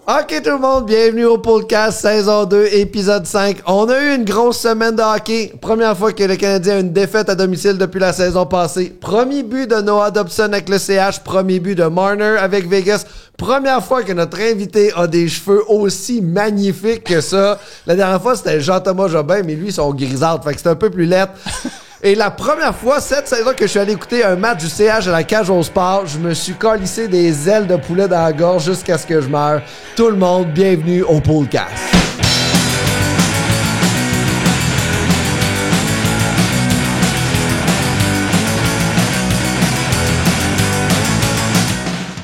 Ok tout le monde, bienvenue au podcast saison 2, épisode 5. On a eu une grosse semaine de hockey. Première fois que le Canadien a une défaite à domicile depuis la saison passée. Premier but de Noah Dobson avec le CH, premier but de Marner avec Vegas. Première fois que notre invité a des cheveux aussi magnifiques que ça. La dernière fois, c'était Jean-Thomas Jobin, mais lui, ils sont grisâtres, fait que c'est un peu plus laid. Et la première fois cette saison que je suis allé écouter un match du CH à la cage au sport, je me suis collissé des ailes de poulet dans la gorge jusqu'à ce que je meure. Tout le monde, bienvenue au podcast.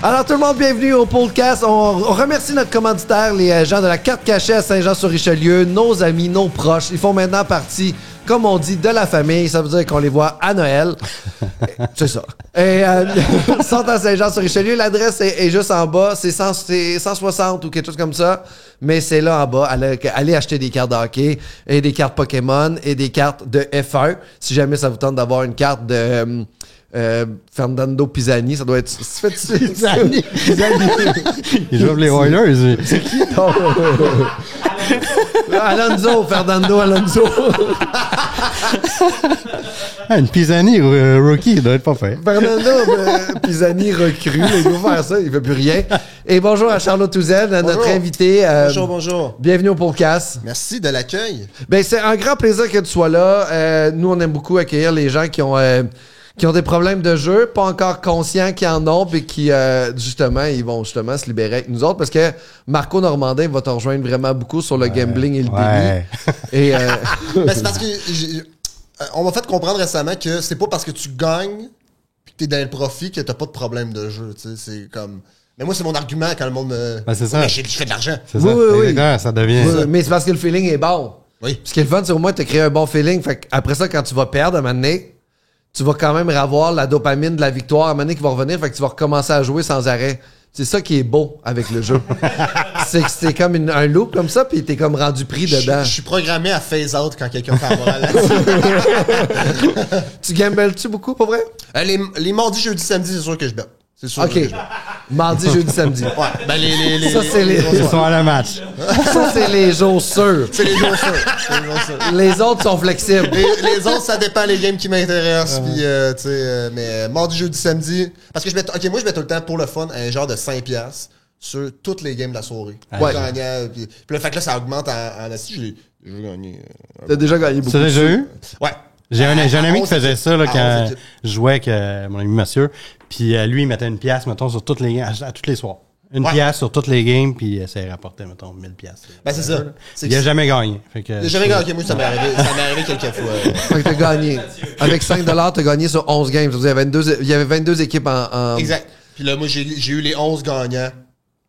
Alors tout le monde, bienvenue au podcast. On remercie notre commanditaire, les gens de la carte cachée à Saint-Jean-sur-Richelieu, nos amis, nos proches. Ils font maintenant partie, comme on dit, de la famille. Ça veut dire qu'on les voit à Noël. C'est ça. Et ils sont à Saint-Jean-sur-Richelieu. L'adresse est juste en bas. C'est 160 ou quelque chose comme ça. Mais c'est là en bas. Allez acheter des cartes de hockey et des cartes Pokémon et des cartes de F1. Si jamais ça vous tente d'avoir une carte de... Fernando Pisani, ça doit être... Pisani. Il joue les Oilers. C'est qui? Alonso, Fernando Alonso. Une Pisani rookie, il doit être pas fait. Fernando Pisani recrue, il doit faire ça, il fait plus rien. Et bonjour à Charlotte Touzel, notre invité. Bonjour. Bienvenue au podcast. Merci de l'accueil. Ben, c'est un grand plaisir que tu sois là. Nous, on aime beaucoup accueillir les gens qui ont des problèmes de jeu, pas encore conscients qu'ils en ont, puis qui, justement, ils vont justement se libérer avec nous autres, parce que Marco Normandin va te rejoindre vraiment beaucoup sur le gambling et le délit. Et, Ben, c'est parce que on m'a fait comprendre récemment que c'est pas parce que tu gagnes puis que t'es dans le profit que t'as pas de problème de jeu. Tu sais, c'est comme... Mais moi, c'est mon argument quand le monde me... Ben, c'est ça. Mais je fais de l'argent. C'est ça. Oui. Ça devient... oui, mais c'est parce que le feeling est bon. Oui. Ce qui est le fun, c'est au moins de te créer un bon feeling. Fait après ça, quand tu vas perdre à un moment donné, tu vas quand même avoir la dopamine de la victoire à un moment donné qui va revenir. Fait que tu vas recommencer à jouer sans arrêt. C'est ça qui est beau avec le jeu. C'est que c'est comme un loop comme ça, puis t'es comme rendu pris dedans. Je suis programmé à phase out quand quelqu'un fait avoir la Tu gambles-tu beaucoup, pour vrai? Les mardis, jeudis, samedis, c'est sûr que je bête. C'est sûr. OK. Mardi, jeudi, samedi. Ouais. Ben, Ça, c'est les... Ils sont à la match. Ça, c'est les jours sûrs. C'est les jours sûrs. Les autres sont flexibles. Les autres, ça dépend les games qui m'intéressent. Puis, tu sais, mais mardi, jeudi, samedi. Parce que moi, je mets tout le temps pour le fun un genre de 5$ sur toutes les games de la soirée. Ouais. Puis le fait que là, ça augmente en assis. J'ai gagné. T'as déjà gagné beaucoup. Tu as déjà eu? Ouais. J'ai un ami qui 11 faisait ça là, équipes. quand 11 équipes. je jouais avec mon ami Mathieu. Puis lui, il mettait une pièce, mettons, sur toutes les games, à tous les soirs. Une pièce sur toutes les games, puis ça rapportait, mettons, 1000$. Ben, c'est ça. Il a jamais gagné. Fait que, J'ai jamais gagné. Moi, ça m'est arrivé quelques fois. Fait que t'as gagné. Avec 5$, t'as gagné sur 11 games. Il y avait 22 équipes en... Exact. Puis là, moi, j'ai eu les 11 gagnants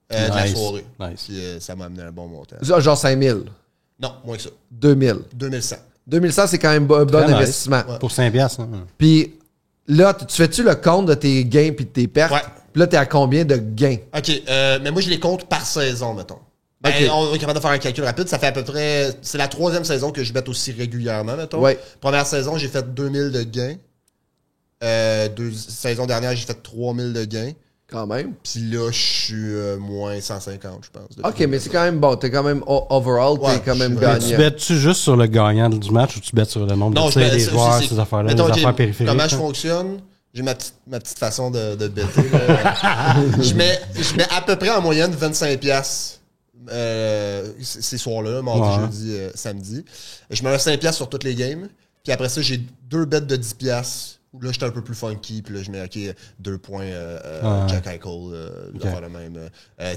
de la Nice. soirée. Nice. Puis ça m'a amené un bon montant. Genre 5000. Non, moins que ça. 2000. 2100. 2100, c'est quand même un bon Très nice. investissement. Ouais. Pour 5$. Hein? Puis là, tu fais-tu le compte de tes gains puis de tes pertes? Ouais. Puis là, t'es à combien de gains? OK, mais moi, je les compte par saison, mettons. Ben, OK. on est capable de faire un calcul rapide. Ça fait à peu près... C'est la 3e saison que je bête aussi régulièrement, mettons. Ouais. Première saison, j'ai fait 2000 de gains. Saison dernière, j'ai fait 3000 de gains. Quand même. Puis là, je suis moins 150, je pense. OK, mais c'est quand même bon. T'es quand même overall, Ouais, t'es quand même je suis Tu gagnant. bêtes-tu juste sur le gagnant du match ou tu bêtes sur le nombre de tirs des joueurs, ces affaires-là, Mettons, les OK, affaires périphériques? comment je hein? fonctionne? J'ai ma petite façon de bêter. Là. je mets à peu près en moyenne 25$ ces soirs-là, mardi, Ouais. jeudi, samedi. Je mets un 5$ sur toutes les games. Puis après ça, j'ai 2 bêtes de 10$. Où là, j'étais un peu plus funky. Puis là, je mets, OK, 2 points Jack Eichel, faire le même.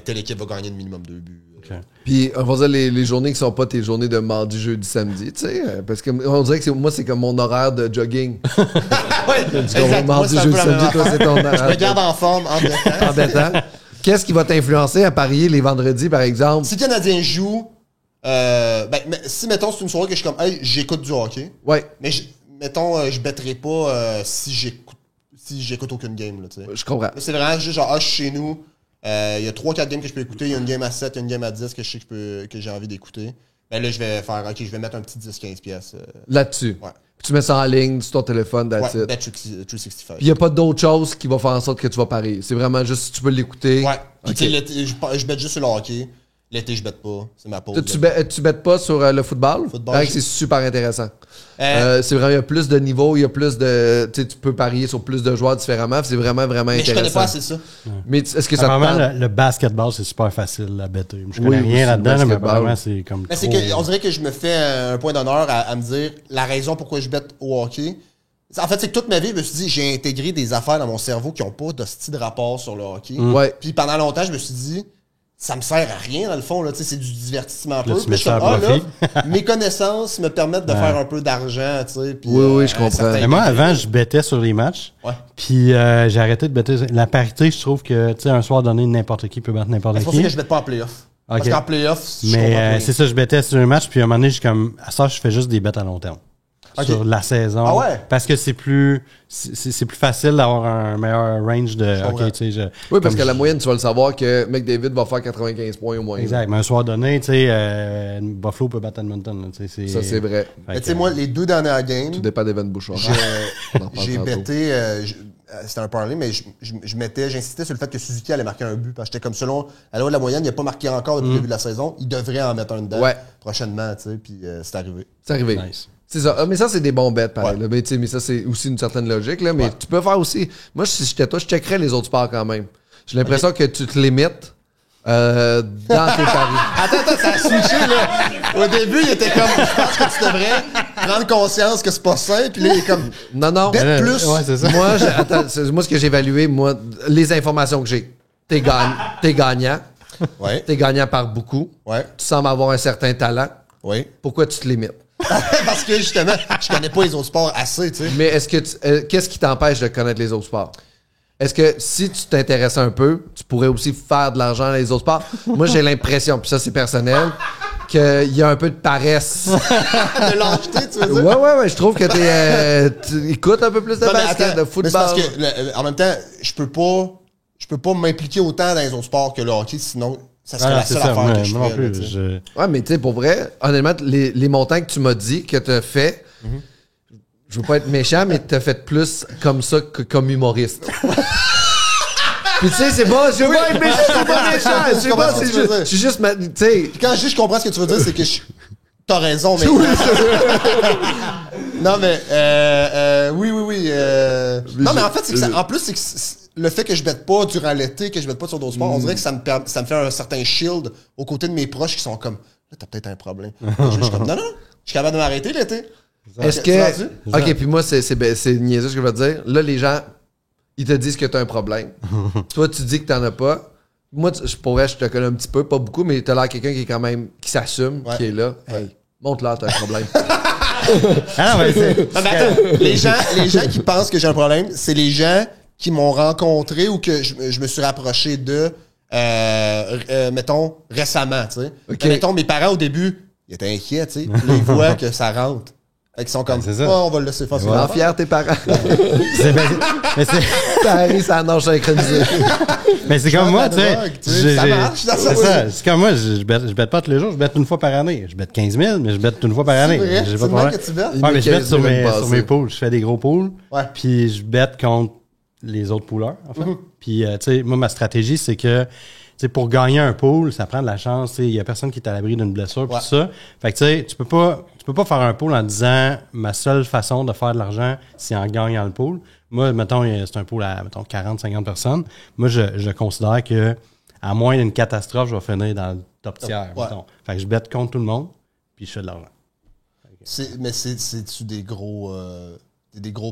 Telle équipe va gagner de minimum 2 buts. Ok. Puis, on va dire les journées qui sont pas tes journées de mardi, jeudi, samedi, tu sais. Parce que on dirait que moi, c'est comme mon horaire de jogging. Ouais, Tu exact. comprends? Moi, Mardi, c'est un jeudi, peu la même samedi, toi, c'est ton affaire. Je me horaire. garde en forme en détente. Embêtant. Qu'est-ce qui va t'influencer à parier les vendredis, par exemple? Si le Canadien joue, si, mettons, c'est une soirée que je suis comme, hey, j'écoute du hockey, Ouais, mais mettons, je bêterai pas si j'écoute aucune game, là, tu sais. je comprends. Là, c'est vraiment juste genre, je suis chez nous, il y a 3-4 games que je peux écouter, il y a une game à 7, il y a une game à 10 que je sais que j'ai envie d'écouter. Ben là, je vais mettre un petit 10-15 pièces. Là-dessus. Ouais. Puis tu mets ça en ligne sur ton téléphone, that's Ouais, it. Bet365. Puis il n'y a pas d'autre chose qui va faire en sorte que tu vas parier. C'est vraiment juste si tu peux l'écouter. Ouais. Puis Ok. tu sais, l'été, je bette juste sur le hockey. L'été, je bette pas. C'est ma pause. Tu bêtes pas sur le football? Football, Pareil que c'est super intéressant. Euh, C'est vraiment, il y a plus de niveaux, il y a plus de... Tu sais, tu peux parier sur plus de joueurs différemment. C'est vraiment, vraiment mais je intéressant. connais pas assez ça. Mais est-ce que ça te Apparemment, tente? le basketball, c'est super facile à bêter. Je connais Oui, rien aussi, là-dedans, le mais basketball. apparemment, c'est comme. Mais c'est trop- que, on dirait que je me fais un point d'honneur à me dire la raison pourquoi je bette au hockey. En fait, c'est que toute ma vie, je me suis dit, j'ai intégré des affaires dans mon cerveau qui n'ont pas de style de rapport sur le hockey. Ouais. Puis pendant longtemps, je me suis dit, ça me sert à rien dans le fond, là, tu sais, c'est du divertissement un peu. Là, tu Puis mets je suis ça à comme, profit. là, mes connaissances me permettent de faire un peu d'argent, tu sais. Puis, Oui, je comprends. un certain Mais moi, degré. avant, je bettais sur les matchs. Ouais. Puis j'ai arrêté de better. La parité, je trouve que, tu sais, un soir donné, n'importe qui peut battre n'importe C'est pour ça qui. que je bette pas en playoff. Parce Ok. qu'en playoff, je comprends Mais rien. c'est ça, je bettais sur un match, puis à un moment donné, à ça, je fais juste des bets à long terme. Ok. Sur la saison. Ah ouais? Parce que c'est plus facile d'avoir un meilleur range de. comprends. OK, tu sais, Oui, parce comme qu'à la moyenne, tu vas le savoir que McDavid va faire 95 points au moins. Exact. Mais un soir donné, tu sais, Buffalo peut battre Edmonton. Là, tu sais, Ça, c'est vrai. Fait Mais que, tu sais, moi, les 2 dernières games, Tout dépend d'Evan Bouchard. On en parle j'ai tantôt. betté, c'était un parlay, mais j'insistais sur le fait que Suzuki allait marquer un but. Parce que j'étais comme selon, à la haut de la moyenne, il n'a pas marqué encore depuis le début de la saison. Il devrait en mettre un dedans Ouais. prochainement, tu sais, puis c'est arrivé. C'est arrivé. Nice. C'est ça. Ah, mais ça, c'est des bons bets, pareil. Ouais. là. Mais, tu sais, mais ça, c'est aussi une certaine logique. Là. Mais Ouais. tu peux faire aussi. Moi, si j'étais toi, je checkerais les autres sports quand même. J'ai l'impression que tu te limites dans tes paris. Attends, ça a switché, là. Au début, il était comme, je pense que tu devrais prendre conscience que c'est pas sain, puis là, il est comme, Non, non. Bet plus. Ouais, c'est ça. Moi, moi, ce que j'ai évalué, moi, les informations que j'ai, t'es gagnant. ouais, T'es gagnant par beaucoup. ouais, Tu sembles avoir un certain talent. ouais. Pourquoi tu te limites? Parce que justement, je connais pas les autres sports assez, tu sais. Mais est-ce que qu'est-ce qui t'empêche de connaître les autres sports? Est-ce que si tu t'intéressais un peu, tu pourrais aussi faire de l'argent dans les autres sports? Moi, j'ai l'impression, puis ça, c'est personnel, qu'il y a un peu de paresse. De lâcheté, tu veux dire? Ouais, je trouve que tu écoutes un peu plus de Non, mais basket, attends, de football. mais c'est parce que, en même temps, je peux pas m'impliquer autant dans les autres sports que le hockey, sinon, ça serait Ah, la c'est seule ça. affaire Moi, que je moi non ferais, là, plus. tu sais. Ouais, mais tu sais, pour vrai, honnêtement, les montants que tu m'as dit que tu as fait, je veux pas être méchant, mais tu as fait plus comme ça que comme humoriste. Puis tu sais, c'est pas, je veux pas être méchant, c'est pas méchant, Je je sais comprends pas, ce que c'est tu veux juste, dire. je suis juste, tu sais, Puis quand je dis je comprends ce que tu veux dire, c'est que t'as raison, mais. Non, mais oui. Non, mais en fait, c'est que en plus, c'est que le fait que je bette pas durant l'été, que je bette pas sur d'autres sports, on dirait que ça me fait un certain shield aux côtés de mes proches qui sont comme, là, t'as peut-être un problème. Je suis comme, non, je suis capable de m'arrêter l'été. est-ce Tu que, vois-tu? ok, puis moi, c'est niaiseux ce que je veux te dire. Là, les gens, ils te disent que t'as un problème. Toi, tu dis que t'en as pas. Moi, je pourrais, je te connais un petit peu, pas beaucoup, mais t'as l'air quelqu'un qui est quand même, qui s'assume, Ouais. qui est là. Hey, montre-leur t'as un problème. Ah non, mais c'est. Non, mais attends, les gens qui pensent que j'ai un problème, c'est les gens qui m'ont rencontré ou que je me suis rapproché de, mettons, récemment, tu sais. Ok. Mettons, mes parents, au début, ils étaient inquiets, tu sais. Puis là, ils voient que ça rentre. Fait qu'ils sont comme, c'est ça. oh, on va le laisser faire son Rends affaire. fier tes parents. Mais c'est. Paris, ça nage synchronisé. Mais c'est Genre comme moi, de tu sais. la drogue, tu sais, ça marche, ça, C'est oui. ça. C'est comme moi, je bette pas tous les jours, je bette une fois par année. Je bette 15 000, mais je bette une fois par année. vrai? J'ai C'est pas de le même problème. que tu bettes? Ouais, mais je bette 15 000 sur passé. mes pools. Je fais des gros pools. Ouais. Puis je bette contre les autres poolers, en fait. Puis, tu sais, moi, ma stratégie, c'est que, tu sais, pour gagner un pool, ça prend de la chance. Tu sais, il y a personne qui est à l'abri d'une blessure, puis Ouais. tout ça. Fait que, tu sais, tu peux pas faire un pool en disant ma seule façon de faire de l'argent, c'est en gagnant le pool. Moi, mettons, c'est un pool à, mettons, 40, 50 personnes. Moi, je considère que, à moins d'une catastrophe, je vais finir dans le top tiers, Ouais. mettons. Fait que je bette contre tout le monde, puis je fais de l'argent. Mais c'est-tu des gros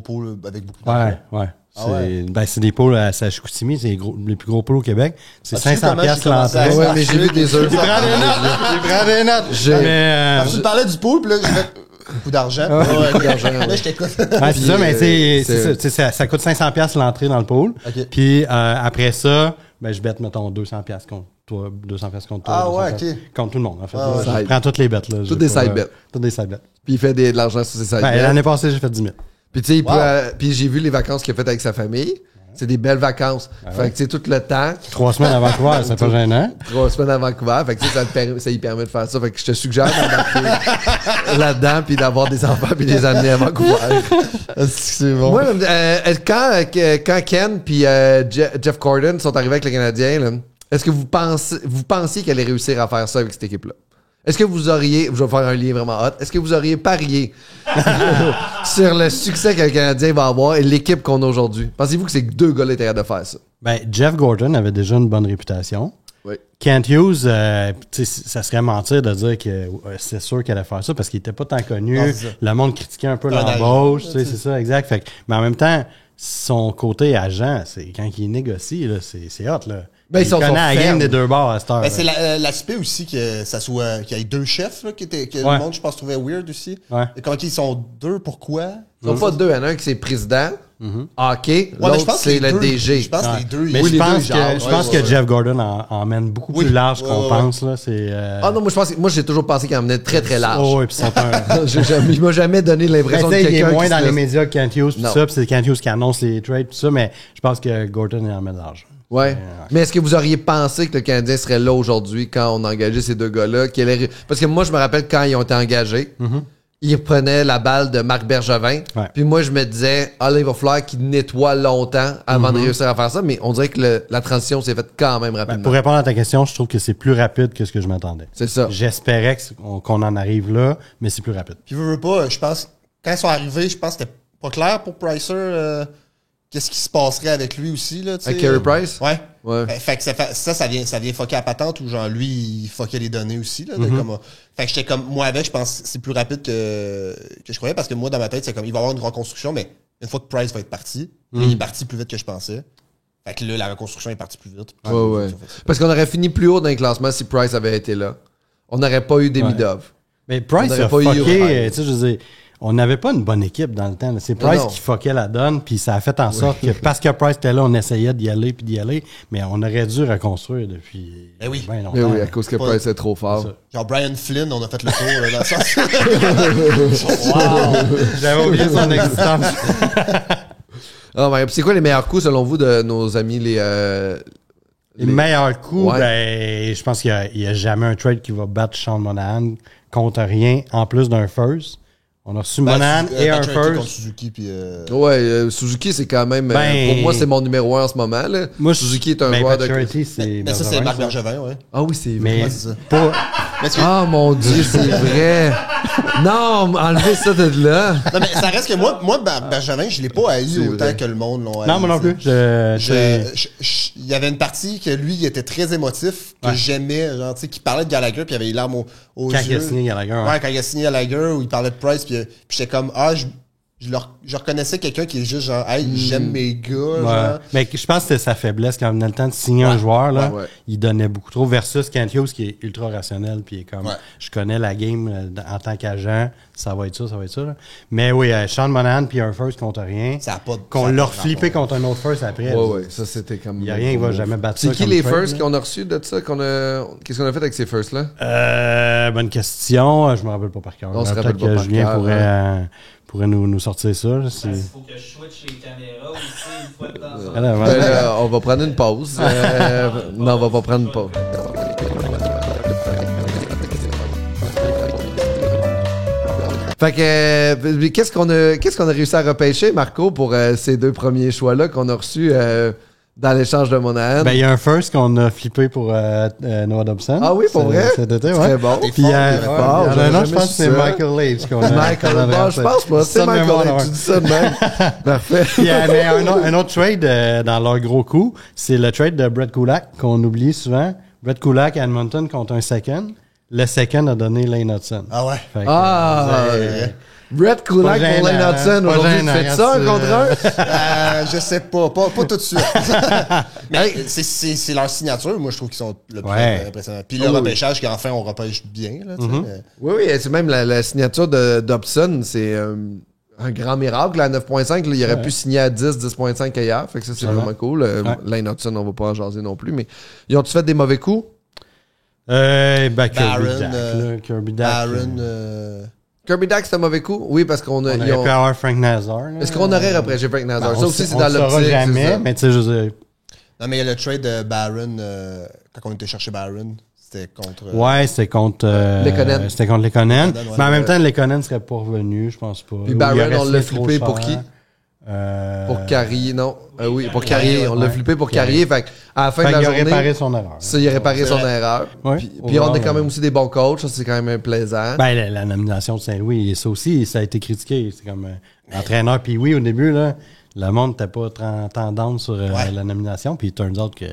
pôles avec beaucoup d'argent? Ouais. Ah ouais? C'est des pôles à Chicoutimi, c'est les plus gros pôles au Québec. C'est As-tu vu 500 comment piastres j'ai commencé à- l'entrée. Ouais, mais j'ai vu des œufs. Il prend des notes. Mais, Parce que tu me parlais du pool, puis là, je mets beaucoup d'argent. Ouais, beaucoup d'argent, Là, ouais. je t'écoute. ouais, c'est ça, mais c'est- c'est ça, ça coûte 500 piastres l'entrée dans le pool. Ok. Puis après ça, ben, je bette, mettons, 200 piastres contre toi, 200 piastres contre toi. Ah 200 ouais, piastres ok. contre tout le monde, en fait. Ah ouais. Là, je prends toutes les bêtes. Là. Toutes des side bets. Toutes des side bets. Puis il fait de l'argent sur ses side Ben, bets. l'année passée, j'ai fait 10 000. Puis tu sais, Wow. puis j'ai vu les vacances qu'il a faites avec sa famille. C'est des belles vacances. Fait que, tu sais, tout le temps, 3 semaines à Vancouver, c'est pas gênant. 3 semaines à Vancouver. Fait que, tu sais, ça y permet de faire ça. Fait que je te suggère d'embarquer là-dedans puis d'avoir des enfants puis les amener à Vancouver. C'est bon. Moi, quand Ken puis Jeff Gordon sont arrivés avec le Canadien, là, est-ce que vous pensiez qu'elle allait réussir à faire ça avec cette équipe-là? Est-ce que vous auriez, je vais faire un lien vraiment hot, est-ce que vous auriez parié sur le succès que le Canadien va avoir et l'équipe qu'on a aujourd'hui? Pensez-vous que ces deux gars-là étaient capables de faire ça? Ben, Jeff Gordon avait déjà une bonne réputation. Oui. Kent Hughes, ça serait mentir de dire que c'est sûr qu'elle allait faire ça parce qu'il était pas tant connu. Non, c'est ça. Le monde critiquait un peu Un l'embauche, agent, c'est ça, exact. Fait que, mais en même temps, son côté agent, c'est quand il négocie, là, c'est hot, là. Ben, ils il sont connaît la game fermes. des deux bords à cette heure. Ben, c'est l'aspect aussi que ça soit qu'il y ait deux chefs là, que Ouais. le monde je pense trouvait weird aussi. Ouais. Et quand ils sont deux, pourquoi? Ils sont pas deux, il y en a un qui c'est président, hockey, Ouais, mais je l'autre pense que c'est les le deux- DG. Je pense que les deux Mais ils- je les deux, pense genre, je pense que Jeff Gordon en mène beaucoup Oui. plus large qu'on Ouais. pense. Là. C'est, Ah non, moi j'ai toujours pensé qu'il en menait très très large. Oh, oui, puis ils sont un... Il m'a jamais donné l'impression de Ben, il quelqu'un est moins qui dans se les laisse- médias que Kent Hughes, tout Non. ça, puis c'est Kent Hughes qui annonce les trades, tout ça, mais je pense que Gordon est en mène large. Ouais. Mais est-ce que vous auriez pensé que le Canadien serait là aujourd'hui quand on a engagé ces deux gars-là? Parce que moi, je me rappelle quand ils ont été engagés, ils prenaient la balle de Marc Bergevin. Ouais. Puis moi, je me disais, là, il va falloir qu'il nettoie longtemps avant de réussir à faire ça. Mais on dirait que la transition s'est faite quand même Ben, rapidement. pour répondre à ta question, je trouve que c'est plus rapide que ce que je m'attendais. C'est ça. J'espérais qu'on en arrive là, mais c'est plus rapide. Puis veux pas, je pense quand ils sont arrivés, je pense que c'était pas clair pour Pricer qu'est-ce qui se passerait avec lui aussi là, tu sais. Avec Carey Price? Ouais. Ouais. Fait que ça vient fucker la patente ou genre lui il fuckait les données aussi là, de comme fait que j'étais comme moi avec je pense que c'est plus rapide que je croyais parce que moi dans ma tête c'est comme il va y avoir une reconstruction mais une fois que Price va être parti, il est parti plus vite que je pensais. Fait que là la reconstruction est partie plus vite. Ouais. Parce qu'on aurait fini plus haut dans les classements si Price avait été là. On n'aurait pas eu Demidov. Mais Price On aurait a pas eu fucké, Ryan. tu sais, je veux dire, on n'avait pas une bonne équipe dans le temps. là. C'est Price non. qui fuckait la donne, puis ça a fait en sorte que parce que Price était là, on essayait d'y aller, mais on aurait dû reconstruire depuis Eh oui. bien longtemps. Mais oui, à cause que Pas- Price est trop fort. Genre Brian Flynn, on a fait le tour là, dans le sens. Wow! J'avais oublié son existence. Ah, mais c'est quoi les meilleurs coups selon vous de nos amis les meilleurs coups, Ouais. ben, je pense qu'il y a jamais un trade qui va battre Sean Monahan contre rien, en plus d'un first. On a reçu Monahan et un contre first. Suzuki puis Ouais, Suzuki, c'est quand même. Ben- pour moi, c'est mon numéro 1 en ce moment. Là. Moi, Suzuki est un ben, joueur de. Pacioretty, c'est mais ça c'est Bergevin, Marc ça. Bergevin, ouais. Ah oui, c'est vrai. Mais Ouais, c'est ça. pas. Ah mon Dieu, c'est vrai. Non, enlevez ça de là. Non mais ça reste que moi Bergevin, je l'ai pas haï C'est autant vrai. que le monde l'ont haï. Non, moi non plus. Il y avait une partie que lui, il était très émotif, que Ouais. j'aimais, genre, tu sais, qui parlait de Gallagher, puis il avait les larmes aux Quand yeux. il a signé Gallagher. Ouais, quand il a signé Gallagher, où il parlait de Price, puis j'étais comme, je reconnaissais quelqu'un qui est juste genre, hey, j'aime mes gars, Ouais. genre. Mais je pense que c'était sa faiblesse quand venait le temps de signer un joueur. Là, ouais. il donnait beaucoup trop versus Kent Hughes qui est ultra rationnel. Puis il est comme, Ouais. je connais la game en tant qu'agent, ça va être ça, ça va être ça. Là. Mais oui, Sean Monahan puis un first contre rien. Ça a pas de- Qu'on ça a l'a pas de flippé rapport. contre un autre first après. Ouais, ça c'était comme. Il y a rien qui va jamais battre C'est ça qui comme les trade, firsts là? qu'on a reçus de ça? Qu'est-ce qu'on a fait avec ces firsts-là? Bonne question. Je me rappelle pas par cœur. On se Peut-être rappelle pas que par Julien cœur, pourrait nous sortir ça. là, Il faut que je switch les caméras aussi une fois de temps en temps. Alors, Ben, là, on va prendre une pause. Non, on va pas prendre une pause. Fait que, qu'est-ce qu'on a réussi à repêcher, Marco, pour ces deux premiers choix-là qu'on a reçus dans l'échange de Monahan? ben, il y a un first qu'on a flippé pour Noah Dobson. Ah oui, pour vrai? Cet été, Très ouais. bon. T'es Puis, fort, il y a t'es fort, un j'aurais autre, je jamais pense que su c'est ça. Michael Leach qu'on a. Michael, bon, je pense pas. C'est Ça de Michael, mémoire, Leach, ouais. tu dis ça de même. Parfait. Puis, mais un autre trade dans leur gros coup, c'est le trade de Brett Kulak qu'on oublie souvent. Brett Kulak à Edmonton contre un second. Le second a donné Lane Hudson. Ah ouais. Fait que, Ah, Brett Kulak Pas pour Lane gênant, Hudson. pas Aujourd'hui, tu gênant, fais ça un c'est- contre un? Je sais pas tout de suite. Mais c'est leur signature, moi je trouve qu'ils sont le plus Ouais. impressionnants. Puis le oui. repêchage, qu'enfin on repêche bien. Là, tu sais, mais- Oui, oui, c'est même la signature de Dobson, c'est un grand miracle. À 9.5, là, il aurait pu signer à 10.5 ailleurs. Fait que ça, c'est vraiment cool. Lane Hudson, on va pas en jaser non plus. Mais ils ont-tu fait des mauvais coups? Ben, Kirby Barron, Dack, là. Kirby Dack. Aaron, Kirby Dack, c'est un mauvais coup? Oui, parce qu'on a... On aurait pu avoir Frank Nazar. Là. Est-ce qu'on aurait repêché Frank Nazar? Ben, Ça aussi, c'est on dans le saura l'optique. jamais, c'est ça. mais tu sais, je veux dire, Non, mais il y a le trade de Barron, quand on était chercher Barron, c'était contre... ouais, c'était contre... Lekonen. C'était contre Lekonen. Lekonen, ouais. Mais en même temps, Lekonen serait pas revenu, je pense pas. Puis Ou Barron, il aurait on l'a signé trop flippé pour cher. qui? Pour Carrier, non. Oui, pour Carrier, Carrier. On l'a ouais. flippé pour Carrier. Fait à la fin Fait de qu'il la a journée... réparé son erreur. Ça, il a réparé C'est son vrai. erreur. Ouais. Puis on a quand même aussi des bons coachs. Ça, c'est quand même plaisant. Ben, la nomination de Saint-Louis, et ça aussi, ça a été critiqué. C'est comme entraîneur. Puis oui, au début, là, le monde n'était pas tendance sur la nomination. Puis il turns out que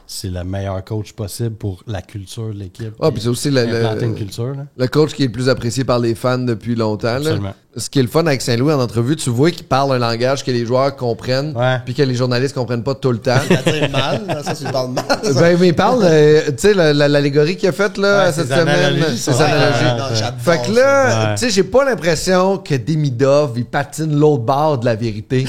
c'est le meilleur coach possible pour la culture de l'équipe. Ah, puis c'est aussi implanter une culture. Là. le coach qui est le plus apprécié par les fans depuis longtemps. Là. Absolument. Ce qui est le fun avec Saint-Louis en entrevue, tu vois qu'il parle un langage que les joueurs comprennent, Ouais. puis que les journalistes comprennent pas tout le temps. Ça tire mal, dans le sens où il parle mal. Ben, mais il parle, tu sais, l'allégorie qu'il a faite là, Ouais, cette ses semaine, analogies ses sont- analogies. Ouais, non, j'adore Fait que ça. là, Ouais. tu sais, j'ai pas l'impression que Demidov, il patine l'autre bord de la vérité.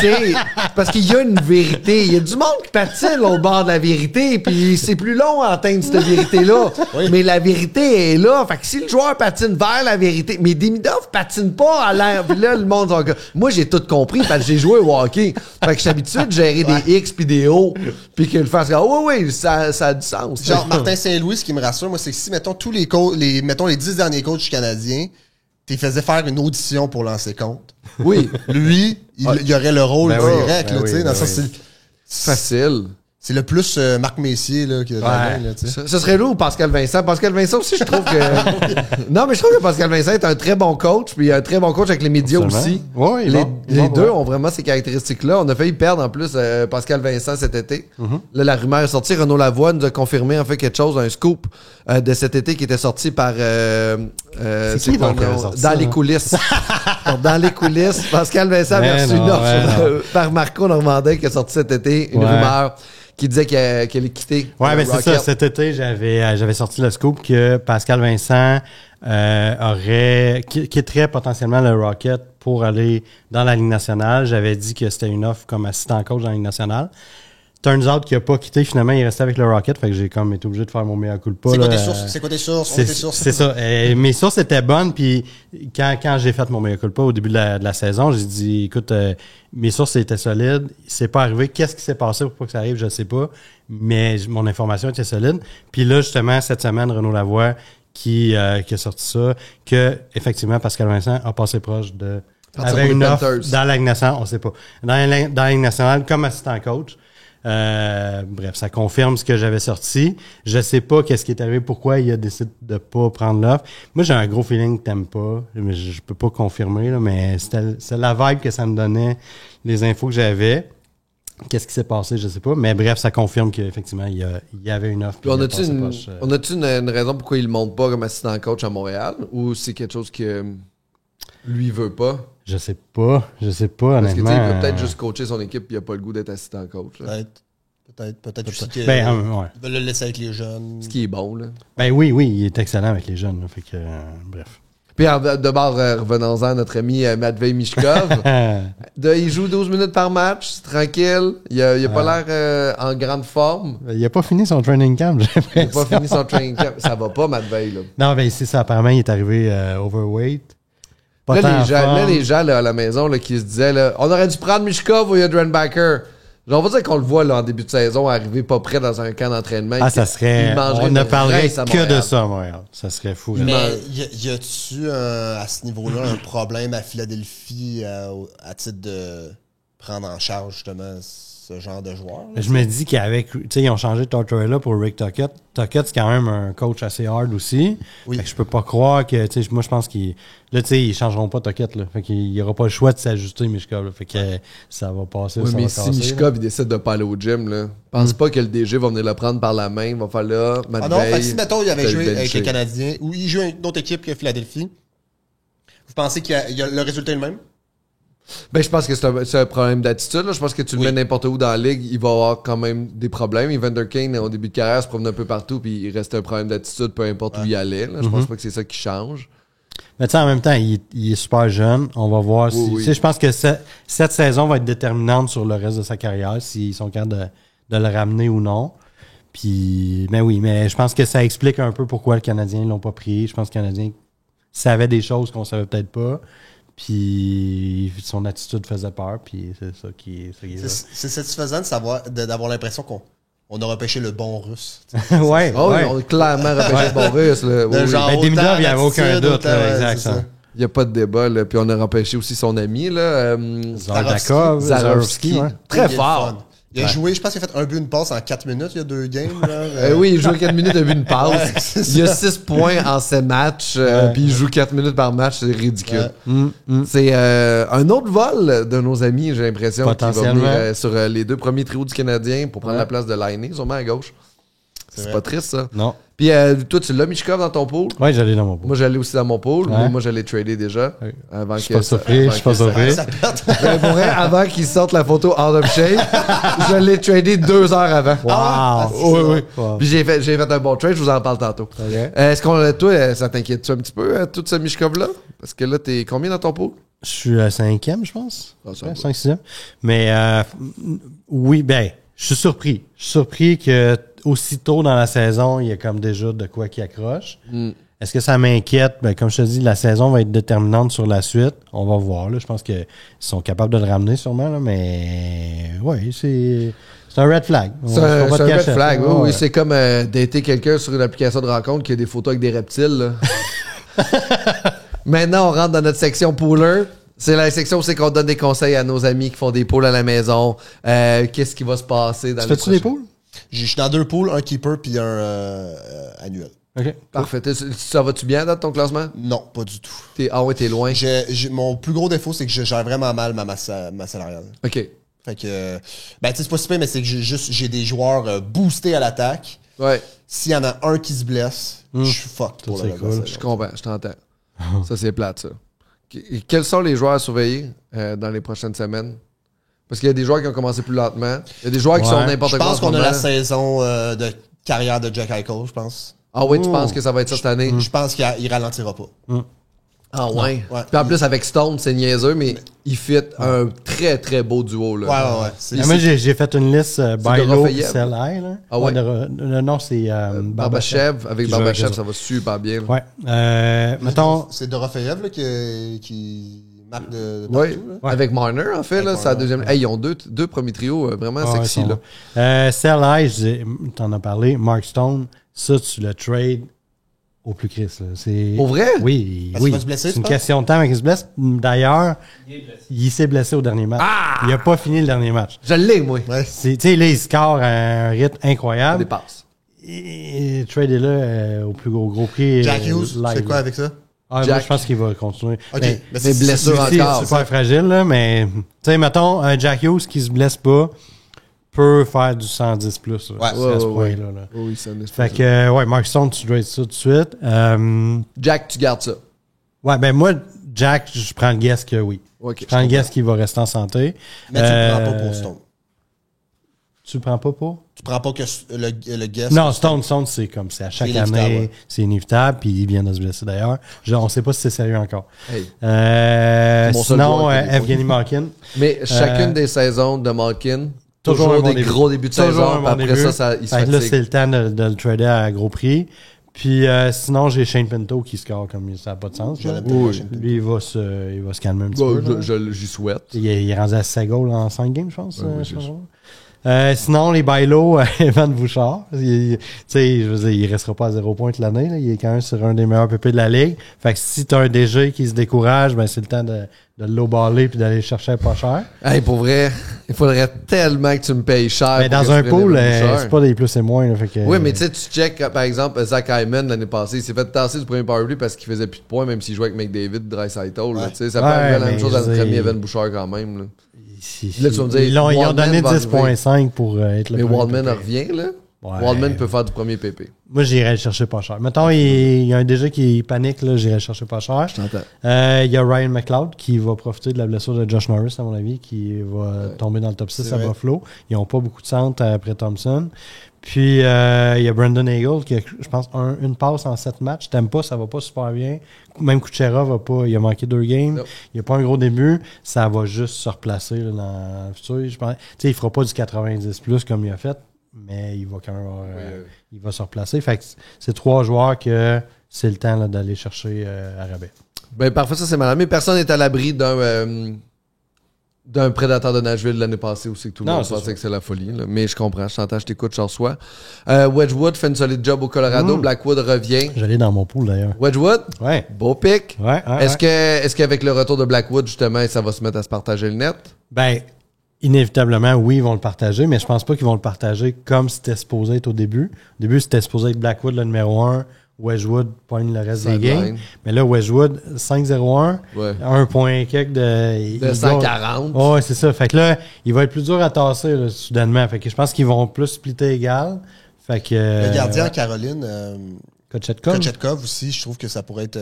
C'est parce qu'il y a une vérité. Il y a du monde qui patine l'autre bord de la vérité, puis c'est plus long à atteindre cette vérité-là. Oui. Mais la vérité est là. Fait que si le joueur patine vers la vérité, mais Demidov patine pas à l'air. Puis là, le monde sont comme... Moi, j'ai tout compris parce que j'ai joué au hockey. Fait que je suis habitué de gérer des X puis des O, puis qu'il le fasse comme, oui, ça a du sens. Genre, Martin Saint-Louis, ce qui me rassure, moi, c'est que si, mettons, tous les mettons, les 10 derniers coachs canadiens, t'es faisais faire une audition pour lancer compte. Oui, Lui, il y aurait le rôle Ben oui, direct, ben là, oui, tu sais, dans ben le sens, oui. c'est facile. c'est le plus Marc Messier, là, qui a de la main, là, tu sais. Ce serait lourd, Pascal Vincent. Pascal Vincent aussi, je trouve que... Non, mais je trouve que Pascal Vincent est un très bon coach, puis un très bon coach avec les médias Absolument. aussi. Ouais, Les deux ont vraiment ces caractéristiques-là. On a failli perdre, en plus, Pascal Vincent cet été. Là, la rumeur est sortie. Renaud Lavoie nous a confirmé, en fait, quelque chose, un scoop de cet été qui était sorti par... C'est qui, quoi donc, le nom? qui a sorti Dans ça, les là? coulisses. Donc, dans les coulisses, Pascal Vincent avait Mais reçu une non, offre ouais, par Marco Normandin qui est sorti cet été. Une Ouais. rumeur qui disait qu'elle allait quitter Ouais, le ben c'est ça. Rocket. Cet été, j'avais sorti le scoop que Pascal Vincent quitterait potentiellement le Rocket pour aller dans la Ligue nationale. J'avais dit que c'était une offre comme assistant coach dans la Ligue nationale. Turns out qu'il n'a pas quitté. Finalement, il est resté avec le Rocket. Fait que j'ai comme été obligé de faire mon meilleur culpa. C'est quoi là. tes sources? C'est quoi tes sources? On C'est tes sources? c'est ça. Mes sources étaient bonnes. Puis quand j'ai fait mon meilleur culpa au début de la saison, j'ai dit, écoute, mes sources étaient solides. C'est pas arrivé. Qu'est-ce qui s'est passé pour pas que ça arrive? Je sais pas. Mais mon information était solide. Puis là, justement, cette semaine, Renaud Lavoie qui a sorti ça, que effectivement, Pascal Vincent a passé proche de... Partir avait pour une les offre Panthers. dans la Ligue nationale, on sait pas. Dans la Ligue nationale, comme assistant coach. Bref, ça confirme ce que j'avais sorti. Je sais pas qu'est-ce qui est arrivé, pourquoi il a décidé de pas prendre l'offre. Moi, j'ai un gros feeling que t'aimes pas, mais je peux pas confirmer, là, mais c'est la vibe que ça me donnait, les infos que j'avais. Qu'est-ce qui s'est passé, je sais pas. Mais bref, ça confirme qu'effectivement, il y avait une offre. Puis on a-tu une raison pourquoi il ne monte pas comme assistant coach à Montréal? Ou c'est quelque chose que lui veut pas? Je sais pas, Parce que honnêtement. tu sais, il peut peut-être juste coacher son équipe et il n'a pas le goût d'être assistant coach. là. Peut-être aussi que Ben, ouais. ils veulent le laisser avec les jeunes. Ce qui est bon. Là. Ben oui, il est excellent avec les jeunes. Là, fait que, bref. Puis de bord, revenons-en à notre ami Matvei Mishkov. Il joue 12 minutes par match, c'est tranquille. Il a pas l'air en grande forme. Il a pas fini son training camp, j'ai Il n'a l'impression. pas fini son training camp. Ça va pas, Matvei. Là. Non, ben c'est ça. Apparemment, il est arrivé overweight. Pas Là, tant en forme. les gens là, à la maison là, qui se disaient là, on aurait dû prendre Mishkov ou Yadrenbacher. Genre, on va dire qu'on le voit là, en début de saison arriver pas prêt dans un camp d'entraînement. Ah, ça serait. Il mangerait On une ne parlerait rince à que Montréal. de ça à Montréal. Ça serait fou. Mais vraiment. y a-tu à ce niveau-là un problème à Philadelphie à titre de prendre en charge justement ce genre de joueur? Je me dis qu'avec. Tu sais, ils ont changé Tortorella pour Rick Tocchet. Tocchet, c'est quand même un coach assez hard aussi. Oui. Fait que je peux pas croire que. Tu sais, moi, je pense qu'ils. Là, tu sais, ils changeront pas Tocchet, là. Fait qu'il y aura pas le choix de s'ajuster, Mishkov, là. Fait que ça va passer. Oui, ça mais va si casser, Mishkov il décide de pas aller au gym, là, pense pas que le DG va venir le prendre par la main, il va faire là, Ah Matvei, non, fait que si mettons il avait t'as joué le avec benché. les Canadiens ou il joue avec une autre équipe que Philadelphie, vous pensez qu'il y a le résultat est le même? Ben, je pense que c'est un problème d'attitude. Là. Je pense que tu le Oui. mets n'importe où dans la ligue, il va avoir quand même des problèmes. Evander Kane, au début de carrière, se promenait un peu partout, puis il restait un problème d'attitude, peu importe où il allait. Là. Je pense pas que c'est ça qui change. Mais tu sais, en même temps, il est super jeune. On va voir si. oui. Tu sais, je pense que cette saison va être déterminante sur le reste de sa carrière, s'ils sont capables de le ramener ou non. Puis, ben oui, mais je pense que ça explique un peu pourquoi le Canadien ne l'ont pas pris. Je pense que le Canadien savait des choses qu'on savait peut-être pas. Puis son attitude faisait peur. Puis c'est ça qui est là. C'est satisfaisant d'avoir l'impression qu'on a repêché le bon russe. Ouais. Oh, ouais. on a clairement repêché le bon russe. Là. Oui, oui. Genre, Ben, Demidov, il n'y avait aucun attitude, doute. autant, Là, ouais, exact. c'est ça. Il n'y a pas de débat. Là. Puis on a repêché aussi son ami, là, Zardakov, Zarovski. ouais. Très Il est fort. fun. Il a joué, je pense qu'il a fait un but, une passe en 4 minutes, il y a 2 games. Oui, il joue 4 minutes, il a vu une passe. Il a 6 points en 7 matchs, puis il joue 4 minutes par match, c'est ridicule. C'est un autre vol de nos amis, j'ai l'impression, qui va Potentiellement. venir sur les 2 premiers trios du Canadien pour prendre la place de Laine, sûrement à gauche. C'est vrai. pas triste, ça. Non. Puis toi, tu l'as, Michkov, dans ton pool? Ouais, j'allais dans mon pot. Moi, j'allais aussi dans mon pool. Ouais. Moi, j'allais trader déjà. Ouais. Avant Je suis pas surpris, Ça pète. Ben, pour vrai, avant qu'il sorte la photo out of shape, je l'ai tradé 2 heures avant. Wow! Oui, oui. Wow. Puis j'ai fait un bon trade, je vous en parle tantôt. Ok. Est-ce qu'on toi, ça t'inquiète-tu un petit peu, tout ce Mishkov-là? Parce que là, t'es combien dans ton pool? Je suis à 5e, je pense. Ah, ça Ouais, va. 5-6e. Mais oui, ben, je suis surpris. Je suis surpris que aussitôt dans la saison, il y a comme déjà de quoi qui accroche. Est-ce que ça m'inquiète? Ben, comme je te dis, la saison va être déterminante sur la suite. On va voir. Là. Je pense qu'ils sont capables de le ramener sûrement. Là, mais oui, c'est un red flag. C'est un red flag, oui, oui. C'est comme dater quelqu'un sur une application de rencontre qui a des photos avec des reptiles. Là. Maintenant, on rentre dans notre section pooler. C'est la section où c'est qu'on donne des conseils à nos amis qui font des pools à la maison. Qu'est-ce qui va se passer dans Tu les fais-tu des prochains- poules? Je suis dans 2 pools, un keeper puis un annuel. OK. Parfait. Ça va-tu bien dans ton classement? Non, pas du tout. Ah ouais, t'es loin. Mon plus gros défaut, c'est que je gère vraiment mal ma masse salariale. OK. Fait que, ben, tu sais, c'est pas si pire, mais c'est que j'ai des joueurs boostés à l'attaque. Ouais, S'il y en a un qui se blesse, je suis fucked pour Ça, le c'est reste de la cool. je saison. comprends, je t'entends. Ça, c'est plate, ça. Quels sont les joueurs à surveiller dans les prochaines semaines? Parce qu'il y a des joueurs qui ont commencé plus lentement. Il y a des joueurs qui Ouais. sont n'importe Je quoi. pense en ce qu'on a moment. la saison de carrière de Jack Eichel, je pense. Ah oui, tu penses que ça va être ça cette année? Je pense qu'il ralentira pas. Ah ouais. Ouais. Puis en plus, avec Stone, c'est niaiseux, mais il fit un très, très beau duo. Là. Ouais. C'est- Moi, j'ai fait une liste Bailo Raphaël? Cell Eye. Là. Ah ouais? Le nom, c'est Barbachev, avec Qui joue Barbachev, avec ça va super bien. là. Ouais. Mettons, C'est Dorofeyev là, qui marque de Oui, partout. Là. Ouais. avec Marner, en fait, Avec là, c'est la Marner, deuxième. ouais. Hey, ils ont deux premiers trios vraiment ouais, sexy. ils sont Là. bons. Cell Eye, t'en as parlé, Mark Stone, ça, tu le trades au plus Chris. Là. C'est... Pour vrai? Oui, Parce qu'il oui. va se blesser, C'est tu une penses? question de temps mais il se blesse. D'ailleurs, Il est blessé. il s'est blessé au dernier match. Ah! Il a pas fini le dernier match. Je l'ai, moi. Ouais. Tu sais, là, il score à un rythme Ça incroyable. dépasse. Et tradez-le au plus gros prix. Jack Hughes, live, c'est quoi là. avec ça? Ah, moi, Jack. je pense qu'il va continuer. Ok. Mais Mais Mais blessure c'est encore. super fragile, là, mais tu sais, mettons, un Jack Hughes qui se blesse pas peut faire du 110 plus. Là, Ouais. à ce Ouais, point-là. Là. Oui, ça n'est Fait que, ouais, Mark Stone, tu trades ça tout de suite. Jack, tu gardes ça. Ouais, ben moi, Jack, je prends le guess que oui. Ok. Je prends le guess qu'il va rester en santé. Mais tu le prends pas pour Stone. Tu le prends pas pour? Tu prends pas que le guess. Non, Stone, c'est comme c'est à chaque C'est inévitable, année, ouais. c'est inévitable, puis il vient de se blesser d'ailleurs. On sait pas si c'est sérieux encore. Hey. Mon seul Sinon, joueur qui a des Evgeny Malkin. Mais chacune des saisons de Malkin, toujours un bon des début. gros débuts de Toujours saison. un Puis bon après début. ça, il se Fait que là, fatigue. c'est le temps de le trader à gros prix. Puis sinon, j'ai Shane Pinto qui score comme ça n'a pas de sens. Je là. l'aime tellement, Shane Pinto. Lui, il va se calmer un petit Bon, peu. là. j'y souhaite. Il est rendu à 7 goals en 5 games, je pense. Ouais, oui, je c'est pense. Sinon, les Bailo, Evan Bouchard, tu sais, je veux dire, il restera pas à 0 points toute l'année. Là. Il est quand même sur un des meilleurs PP de la ligue. Fait que si t'as un DG qui se décourage, ben c'est le temps de le low-baller puis d'aller le chercher pas cher. Hey, pour vrai, il faudrait tellement que tu me payes cher. Mais pour dans que un tu prennes pool, Evan Bouchard. c'est pas des plus et moins. Là, fait que, Oui, mais tu sais, tu check, par exemple, Zach Hyman l'année passée, il s'est fait tasser du premier powerplay parce qu'il faisait plus de points, même s'il jouait avec McDavid, Dreisaitl. Ouais. Tu sais, ça peut Ouais, arriver la même mais chose à je notre ami dis- Evan Bouchard quand même. Là. si- Là, tu vas me dire, ils ont Waldman donné va 10.5 pour être le Mais premier Waldman PP. revient, là. Ouais. Waldman peut faire du premier PP. Moi, j'irais le chercher pas cher. Mettons, il y a un DG qui panique, là, j'irais le chercher pas cher. Je t'entends. Il y a Ryan McLeod qui va profiter de la blessure de Josh Norris, à mon avis, qui va tomber dans le top 6 C'est à vrai. Buffalo. Ils n'ont pas beaucoup de centre après Thompson. Puis, il y a Brandon Hagel qui a, je pense, une passe en 7 matchs. T'aimes pas, ça va pas super bien. Même Kuchera va pas, il a manqué 2 games. Non. Il n'y a pas un gros début. Ça va juste se replacer là, dans le futur. Je pense, tu sais, il fera pas du 90 plus comme il a fait, mais il va quand même avoir, il va se replacer. Fait que c'est 3 joueurs que c'est le temps là, d'aller chercher à rabais. Ben, parfois, ça, c'est malade. Mais personne n'est à l'abri d'un prédateur de Nashville l'année passée aussi, que tout le monde pensait que c'est la folie. Là. Mais je comprends, je t'entends, je t'écoute, je reçois. Wedgwood fait une solide job au Colorado. Blackwood revient. J'allais dans mon pool, d'ailleurs. Wedgwood? Ouais. Beau pic. Ouais, Est-ce qu'avec le retour de Blackwood, justement, ça va se mettre à se partager le net? Ben, inévitablement, oui, ils vont le partager, mais je pense pas qu'ils vont le partager comme c'était supposé être au début. Au début, c'était supposé être Blackwood, le numéro 1. Wedgwood pogne le reste des games. Mais là, Wedgwood, 5-0-1, 1 point quelque de 140. Ouais, c'est ça. Fait que là, il va être plus dur à tasser, là, soudainement. Fait que je pense qu'ils vont plus splitter égal. Fait que... le gardien en Caroline, Kochetkov aussi, je trouve que ça pourrait être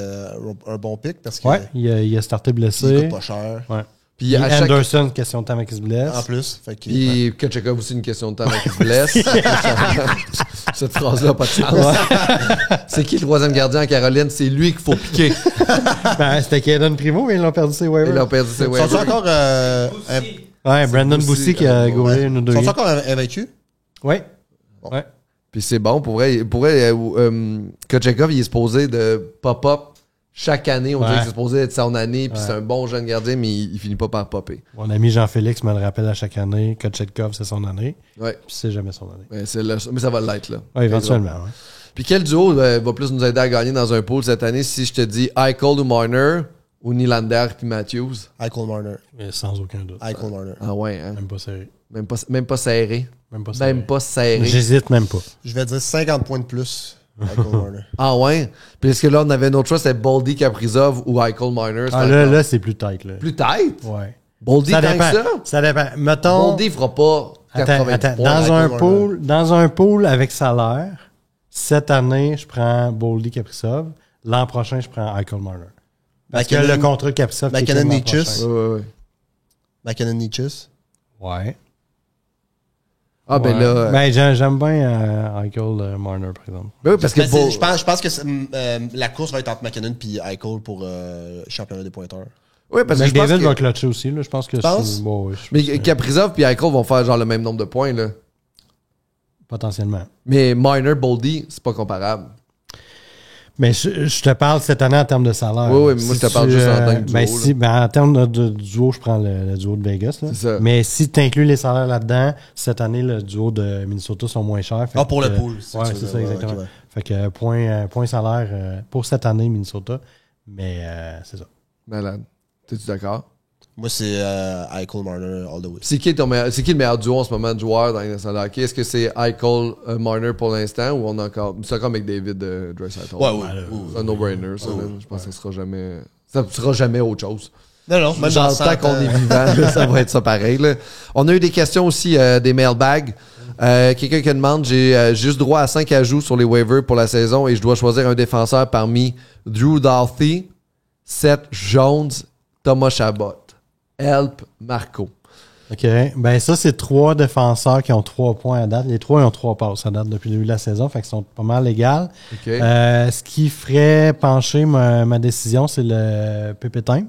un bon pick parce que il a starté blessé. il coûte pas cher. Ouais. Puis Anderson, question de temps avec qu'il se blesse. En plus. Puis Kochetkov aussi, une question de temps avec qu'il se blesse. Cette phrase-là n'a pas de chance. C'est qui le troisième gardien en Caroline? C'est lui qu'il faut piquer. C'était Caden Primo, mais ils l'ont perdu ses waivers. Ils l'ont perdu ses waivers. Sont encore... Brandon Boussy qui a goalé une ou deux. Sont encore invaincus? Oui. Bon. Ouais. Puis c'est bon, pour vrai Kochetkov, il est supposé de pop-up chaque année. On dirait que c'est supposé être son année, puis c'est un bon jeune gardien, mais il finit pas par popper. Mon ami Jean-Félix me le rappelle à chaque année. Kochetkov, c'est son année. Ouais. Puis c'est jamais son année. Mais ça va l'être, là. Oui, éventuellement, oui. Puis quel duo va plus nous aider à gagner dans un pool cette année si je te dis Eichel ou Marner ou Nylander puis Matthews? Eichel Marner. Sans aucun doute. Eichel Marner. Ah ouais, hein? Même pas serré. Même pas serré. Même pas serré. J'hésite même pas. Je vais dire 50 points de plus. Eichel Marner. Ah ouais? Puis est-ce que là, on avait un autre choix, c'était Boldy Kaprizov ou Eichel Marner? Là, c'est plus tight. Là. Plus tight? Ouais. Boldy, tant que ça? Ça dépend. Mettons... Boldy fera pas 80 points. Dans un pool avec salaire, cette année, je prends Boldy Kaprizov. L'an prochain, je prends Eichel Marner. Parce que le contrat de Kaprizov... McKinnon Nietzsche. McKinnon Nietzsche. Ouais. Ah, ben là. Ben, j'aime bien Eichel Marner, par exemple. Ben oui, parce que je pense que la course va être entre McKinnon et Eichel pour championnat des pointeurs. Oui, parce que je David pense va clutcher aussi, là. Je pense que c'est. Bon, mais Kaprizov et Eichel vont faire genre le même nombre de points, là. Potentiellement. Mais Marner, Boldy, c'est pas comparable. Mais je te parle cette année en termes de salaire. Oui, mais moi, je te parle juste en tant que duo. En termes de duo, je prends le duo de Vegas. Là. C'est ça. Mais si tu inclus les salaires là-dedans, cette année, le duo de Minnesota sont moins chers. Pour le pool. Oui, c'est ça, exactement. Okay. Fait que point salaire pour cette année, Minnesota. Mais c'est ça. Malade. T'es-tu d'accord? Moi, c'est Eichel Marner all the way. C'est qui le meilleur duo en ce moment de joueurs dans les nationales de hockey? Est-ce que c'est Eichel Marner pour l'instant ou on a encore. C'est encore McDavid de Draisaitl? Ouais. C'est un no-brainer, ça. Je pense que ça sera jamais autre chose. Non, même dans le temps qu'on est vivant, ça va être ça pareil. Là. On a eu des questions aussi, des mailbags. Quelqu'un qui demande, j'ai juste droit à 5 ajouts sur les waivers pour la saison et je dois choisir un défenseur parmi Drew Doughty, Seth Jones, Thomas Chabot. Help Marco. OK. Ben ça, c'est 3 défenseurs qui ont 3 points à date. Les 3 ils ont 3 passes à date depuis le début de la saison, fait qu'ils sont pas mal égales. Okay. Ce qui ferait pencher ma décision, c'est le PP Time.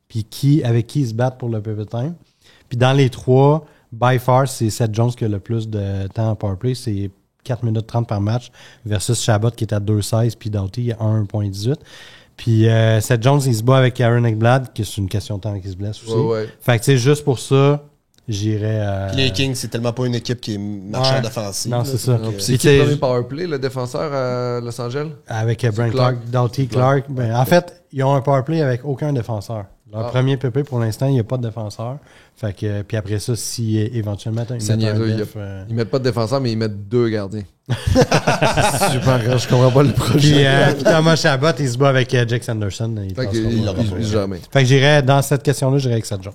Puis avec qui ils se battent pour le PP Time. Puis dans les 3, by far, c'est Seth Jones qui a le plus de temps en powerplay. C'est 4 minutes 30 par match versus Chabot qui est à 2,16 puis Doughty à 1,18. Puis Seth Jones, il se bat avec Aaron Ekblad, qui c'est une question de temps qu'il se blesse aussi. Ouais. Fait que tu sais, juste pour ça, j'irais... les Kings, c'est tellement pas une équipe qui est marchande offensive. Non, c'est ça. C'est qui le premier powerplay, le défenseur à Los Angeles? Avec Brent Clark, Doughty, Clark. Ben, en fait, ils ont un powerplay avec aucun défenseur. Leur premier PP, pour l'instant, il n'y a pas de défenseur. Fait que, puis après ça, si éventuellement ils mettent pas de défenseur, mais ils mettent 2 gardiens. Super, je comprends pas le projet. Puis Thomas Chabot, il se bat avec Jake Sanderson. Fait que j'irais, dans cette question-là, j'irais avec Seth Jones.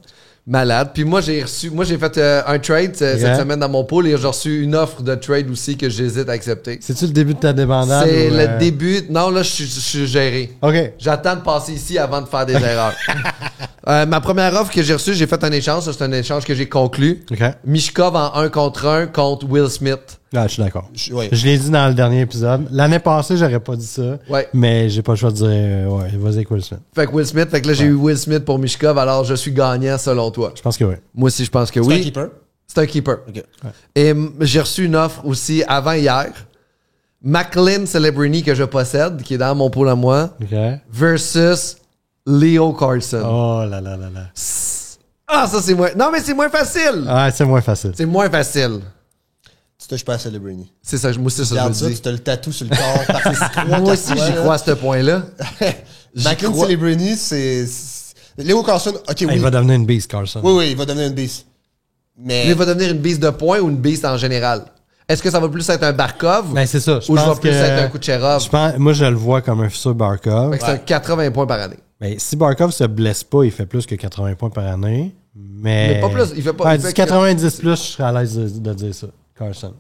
Malade. Puis moi, j'ai fait un trade cette semaine dans mon pool et j'ai reçu une offre de trade aussi que j'hésite à accepter. C'est-tu le début de ta débandade? C'est le début. Non, là, je suis géré. OK. J'attends de passer ici avant de faire des erreurs. Ma première offre que j'ai reçue, j'ai fait un échange. C'est un échange que j'ai conclu. Okay. Mishkov en 1 contre 1 contre Will Smith. Ah, je suis d'accord. Je l'ai dit dans le dernier épisode. L'année passée, j'aurais pas dit ça. Ouais. Mais j'ai pas le choix de dire vas-y avec Will Smith. Fait que Will Smith, fait que là, j'ai eu Will Smith pour Mishkov, alors je suis gagnant selon toi. Je pense que oui. Moi aussi, je pense que oui. C'est un keeper? C'est un keeper. Okay. Et j'ai reçu une offre aussi avant hier. Macklin Celebrini que je possède, qui est dans mon pool à moi, OK. versus Leo Carson. Oh là là là là. Ah, ça c'est moins... Non, mais c'est moins facile! Ah, c'est moins facile. C'est moins facile. Tu touches pas à Celebrini. C'est ça, moi, c'est ça que Regarde je ça, me tu dis. te le tatoues sur le corps. Parce que c'est trois, Moi quatre aussi, fois, j'y là. crois à ce point-là. Macklin crois. Celebrini, c'est... Léo Carson, OK, oui. Il va devenir une beast, Carson. Oui, il va devenir une beast. Mais... Il va devenir une bise de points ou une bise en général? Est-ce que ça va plus être un Barkov? Ben, c'est ça. Ou je vais plus être un Kucherov? Moi, je le vois comme un futur Barkov. Fait que c'est un 80 points par année. Ben, si Barkov se blesse pas, il fait plus que 80 points par année. Mais pas plus, il fait pas- Ouais, il fait 90 plus, je serais à l'aise de dire ça. Carson.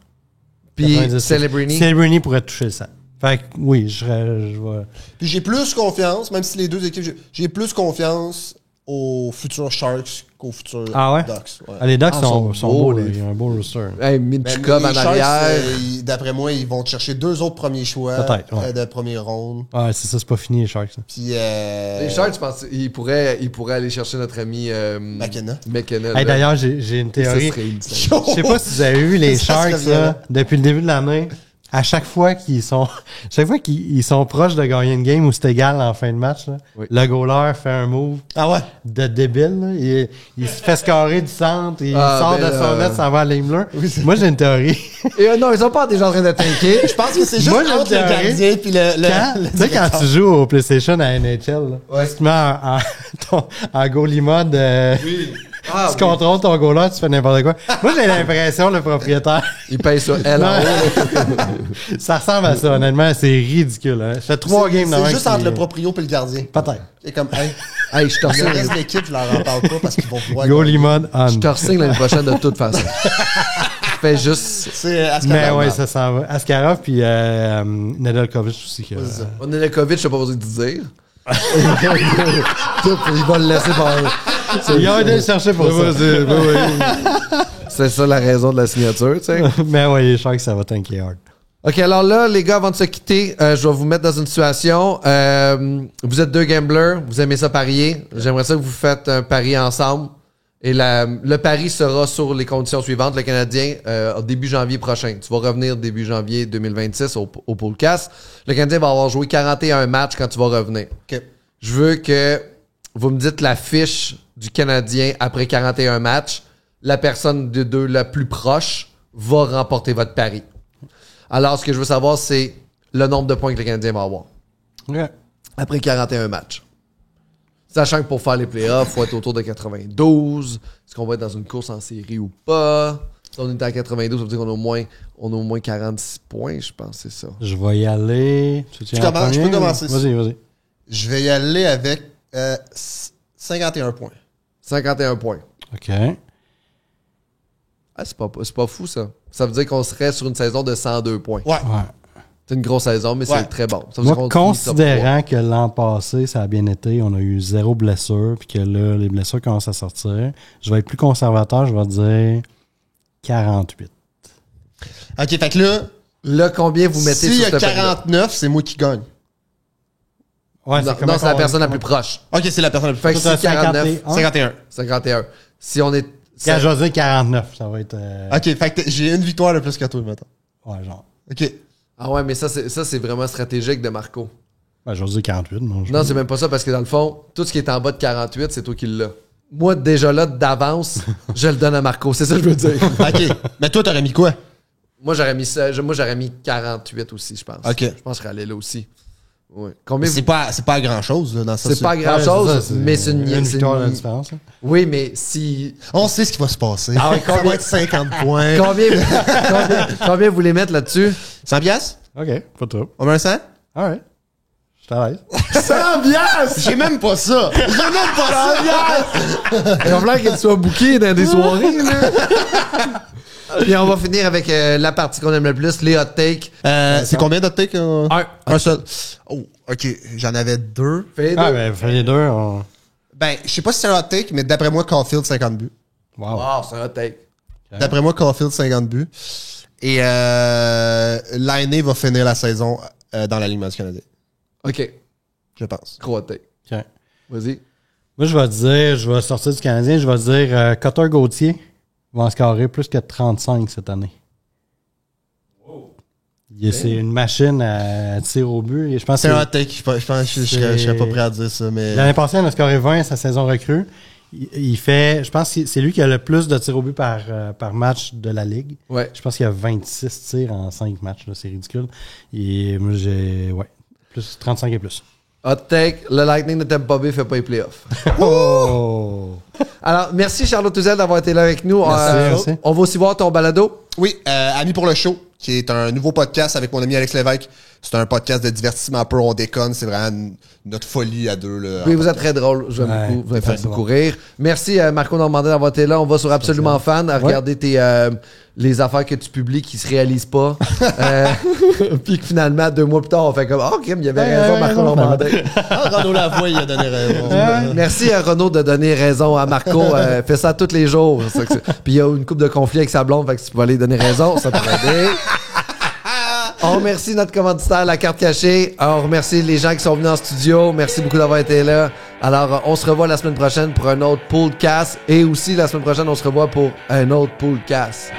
Puis 90. Celebrini? Celebrini pourrait toucher le 100. Fait que oui, je vais... Puis j'ai plus confiance, même si les deux équipes... J'ai plus confiance aux futurs Sharks qu'aux futurs Ah ouais? Ducks. Ouais. Ah, les Ducks Ah, sont sont beaux, beaux, là. les- Ils ont un beau roster. Hey, Ben, Minchukov les en Sharks, arrière. d'après moi, ils vont te chercher 2 autres premiers choix Peut-être, ouais. de première ronde. Ouais, c'est ça, c'est pas fini, les Sharks. Là. Puis... Les Sharks, je pense qu'ils pourraient aller chercher notre ami McKenna. McKenna. Hey, là. d'ailleurs, j'ai une Ça théorie. serait insane. Je sais pas si vous avez vu les Ça serait Sharks, violent. là, depuis le début de l'année. À chaque fois qu'ils sont proches de gagner une game où c'est égal en fin de match, là, Oui. le goaler fait un move Ah ouais? de débile. Là. Il se fait scorer du centre, il Ah, sort ben, de son net, s'en va à la ligne bleue. Oui, c'est- Moi, j'ai une théorie. Et non, ils sont pas déjà en train de tanker. Je pense que c'est juste Moi, j'ai entre le une théorie. gardien puis le Tu sais, quand tu joues au PlayStation à NHL, là, tu te mets en goalie mode, Ah, tu contrôles ton goaler, tu fais n'importe quoi. Moi, j'ai l'impression, le propriétaire, il paye sur L en haut. ça ressemble à ça, honnêtement, c'est ridicule. Hein. Je fais 3 games dans C'est un juste qui- entre le proprio et le gardien. Peut-être. C'est comme, hey, Hey, je te le resigne. reste de l'équipe, je leur en parle pas parce qu'ils vont pouvoir... Goalie mode on. Je te resigne l'année prochaine de toute façon. Fais juste. C'est Mais ouais, ça s'en va. Askarov puis Nedeljkovic aussi. Que, On est le COVID, je sais pas besoin de te dire. Il va le laisser par. ils ont été le chercher pour ça. C'est ça la raison de la signature, tu sais. Mais ouais, les Sharks, ça va tanker hard. OK, alors là, les gars, avant de se quitter, je vais vous mettre dans une situation. Vous êtes 2 gamblers, vous aimez ça parier. J'aimerais ça que vous faites un pari ensemble. Et le pari sera sur les conditions suivantes. Le Canadien, au début janvier prochain. Tu vas revenir début janvier 2026 au podcast. Le Canadien va avoir joué 41 matchs quand tu vas revenir. OK. Je veux que vous me dites la fiche du Canadien après 41 matchs. La personne de deux la plus proche va remporter votre pari. Alors, ce que je veux savoir, c'est le nombre de points que le Canadien va avoir Ouais. après 41 matchs. Sachant que pour faire les playoffs, il faut être autour de 92. Est-ce qu'on va être dans une course en série ou pas? Si on est à 92, ça veut dire qu'on a au moins 46 points, je pense, c'est ça. Je vais y aller. Tu commences, je peux commencer. Vas-y. Je vais y aller avec 51 points. 51 points. OK. Ah, c'est pas fou, ça. Ça veut dire qu'on serait sur une saison de 102 points. Ouais. Ouais. C'est une grosse saison, mais Ouais. c'est très bon. Ça veut dire Moi, qu'on finit top considérant que l'an passé, ça a bien été, on a eu 0 blessure, puis que là, les blessures commencent à sortir, je vais être plus conservateur, je vais dire 48. OK, fait que là, 3. Là, combien vous mettez s'il y sur a ce pari-là? 49, c'est moi qui gagne. Ouais, Non, c'est la personne la plus proche. OK, c'est la personne la plus Fait que proche. si 49, 51. 51. Si on est... Quand je vais dire 49, ça va être... OK, fait que j'ai une victoire de plus que toi, maintenant. Ouais, genre. OK. Ah ouais, mais ça, c'est vraiment stratégique de Marco. Ben, je vais dire 48. Non, c'est même pas ça, parce que dans le fond, tout ce qui est en bas de 48, c'est toi qui l'as. Moi, déjà là, d'avance, je le donne à Marco. C'est ça que je veux dire. OK. Mais toi, t'aurais mis quoi? Moi, j'aurais mis ça. Moi, j'aurais mis 48 aussi, je pense. OK. Je pense que je serais allé là aussi. Ouais. Combien C'est pas grand-chose, là, dans ça. C'est pas grand-chose, mais c'est une victoire de une- différence. hein. Oui, mais si... On sait ce qui va se passer. Ah ouais, Ça va être 50 points. combien vous voulez mettre là-dessus? 100 piastres? OK, pas trop. On met un 100? Alright. Je suis à l'aise. 100 piastres! J'ai même pas ça. J'ai même pas ça. Il va falloir qu'il soit booké dans des soirées, là. Puis on va finir avec la partie qu'on aime le plus, les hot takes. C'est combien de takes? Un seul. Oh, OK. J'en avais 2. Fais Ah, deux. ben, fais les deux. Ben, je sais pas si c'est un hot take, mais d'après moi, Caulfield, 50 buts. Wow. Wow, c'est un hot take. D'après moi, Caulfield, 50 buts. Et Lainé va finir la saison dans la Ligue du Canadien. OK. Je pense. Gros hot take. OK. Vas-y. Moi, je vais sortir du Canadien, je vais dire Cutter Gauthier va en scorer plus que 35 cette année. C'est une machine à tir au but. Et je pense C'est que un hot take. Je pense que je serais pas prêt à dire ça, mais... L'année passée, il a scoré 20 sa saison recrue. Il fait, je pense que c'est lui qui a le plus de tirs au but par match de la Ligue. Ouais. Je pense qu'il y a 26 tirs en 5 matchs. Là, c'est ridicule. Et moi, j'ai plus 35 et plus. Hot take, le Lightning de Tampa Bay fait pas les playoffs. Oh! Alors, merci Charlotte Touzel d'avoir été là avec nous. Merci. On va aussi voir ton balado. Oui, Amis pour le show, qui est un nouveau podcast avec mon ami Alex Lévesque. C'est un podcast de divertissement peu, on déconne. C'est vraiment notre folie à deux. Là, Oui, vous êtes très drôle. J'aime beaucoup. Vous avez fait beaucoup rire. Merci Marco Normandin d'avoir été là. On va sur Absolument Fan à regarder les affaires que tu publies qui se réalisent pas. Puis que finalement, 2 mois plus tard, on fait comme OK, il y avait raison, Marco Normandin. Renaud Lavoie, il a donné raison. Merci à Renaud de donner raison à Marco. Fait ça tous les jours. Puis il y a une couple de conflits avec sa blonde, fait que si tu peux aller donner raison, ça pourrait aider. On remercie notre commanditaire, La Carte Cachée. On remercie les gens qui sont venus en studio. Merci beaucoup d'avoir été là. Alors, on se revoit la semaine prochaine pour un autre podcast. Et aussi, la semaine prochaine, on se revoit pour un autre podcast.